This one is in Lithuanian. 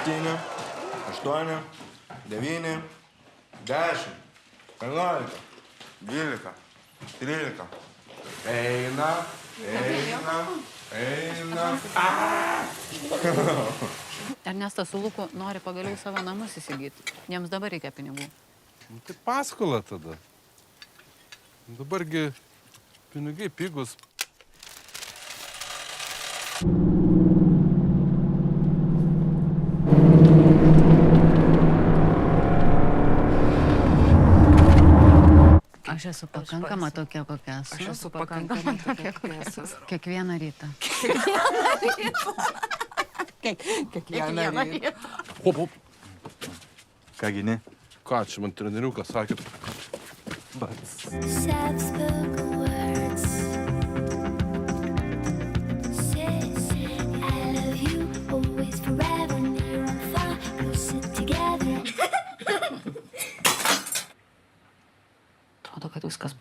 7, 8, 9, 10, 11, 12, 13. Eina. Ernestas su Luku nori pagaliau savo namus įsigyti. Jiems dabar reikia pinigų. Nu, tai paskola tada. Dabargi pinigai pigus. Aš esu pakankama tokia, kokia esu. Aš esu pakankama tokia, kokia esu. Kiekvieną rytą. Kiekvieną rytą. Hop, hop. Ką gini? Ką čia man treneriukas sakė? Soft-spoken words. Says, I love you always forever, near and far, closer together. Atrodo, kad viskas